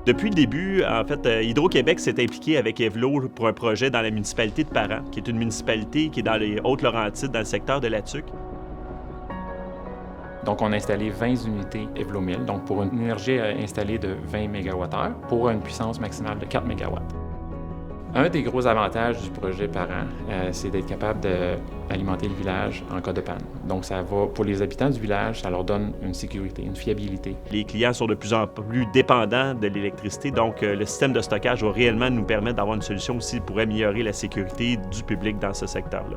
Depuis le début, en fait, Hydro-Québec s'est impliqué avec Evlo pour un projet dans la municipalité de Parent, qui est une municipalité qui est dans les Hautes-Laurentides, dans le secteur de la Tuque. Donc, on a installé 20 unités Evlo 1000, donc pour une énergie installée de 20 MWh pour une puissance maximale de 4 MW. Un des gros avantages du projet Parent, c'est d'être capable d'alimenter le village en cas de panne. Donc, ça va, pour les habitants du village, ça leur donne une sécurité, une fiabilité. Les clients sont de plus en plus dépendants de l'électricité, donc le système de stockage va réellement nous permettre d'avoir une solution aussi pour améliorer la sécurité du public dans ce secteur-là.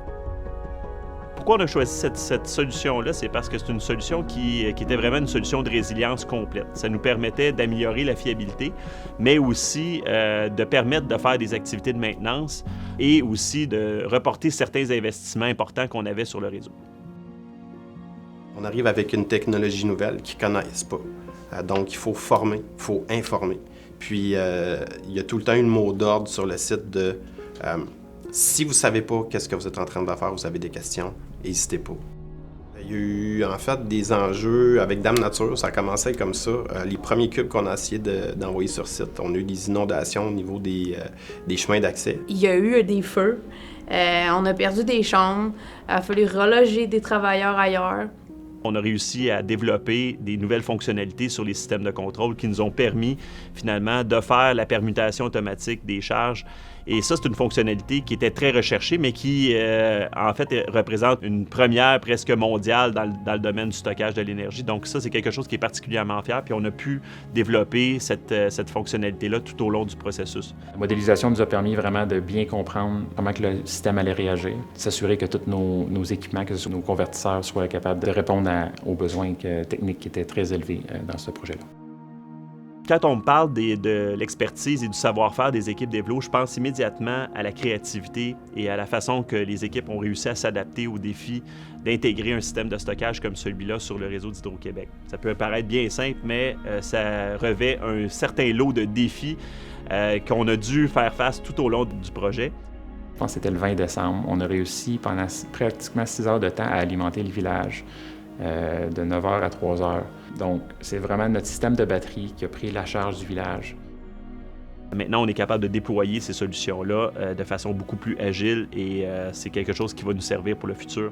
Pourquoi on a choisi cette solution-là? C'est parce que c'est une solution qui était vraiment une solution de résilience complète. Ça nous permettait d'améliorer la fiabilité, mais aussi de permettre de faire des activités de maintenance et aussi de reporter certains investissements importants qu'on avait sur le réseau. On arrive avec une technologie nouvelle qu'ils ne connaissent pas. Donc, il faut former, il faut informer. Puis, il y a tout le temps une mot d'ordre sur le site de si vous ne savez pas qu'est-ce que vous êtes en train de faire, vous avez des questions, n'hésitez pas. Il y a eu en fait des enjeux avec Dame Nature, ça a commencé comme ça. Les premiers cubes qu'on a essayé d'envoyer sur site, on a eu des inondations au niveau des chemins d'accès. Il y a eu des feux, on a perdu des chambres, il a fallu reloger des travailleurs ailleurs. On a réussi à développer des nouvelles fonctionnalités sur les systèmes de contrôle qui nous ont permis finalement de faire la permutation automatique des charges. Et ça, c'est une fonctionnalité qui était très recherchée, mais qui, en fait, représente une première presque mondiale dans le domaine du stockage de l'énergie. Donc ça, c'est quelque chose qui est particulièrement fier, puis on a pu développer cette fonctionnalité-là tout au long du processus. La modélisation nous a permis vraiment de bien comprendre comment que le système allait réagir, s'assurer que tous nos équipements, que ce soit nos convertisseurs, soient capables de répondre aux besoins techniques qui étaient très élevés dans ce projet-là. Quand on me parle de l'expertise et du savoir-faire des équipes d'Evlo, je pense immédiatement à la créativité et à la façon que les équipes ont réussi à s'adapter aux défis d'intégrer un système de stockage comme celui-là sur le réseau d'Hydro-Québec. Ça peut paraître bien simple, mais ça revêt un certain lot de défis qu'on a dû faire face tout au long du projet. Je pense que c'était le 20 décembre. On a réussi pendant pratiquement 6 heures de temps à alimenter le village. De 9h à 3h. Donc, c'est vraiment notre système de batterie qui a pris la charge du village. Maintenant, on est capable de déployer ces solutions-là de façon beaucoup plus agile et c'est quelque chose qui va nous servir pour le futur.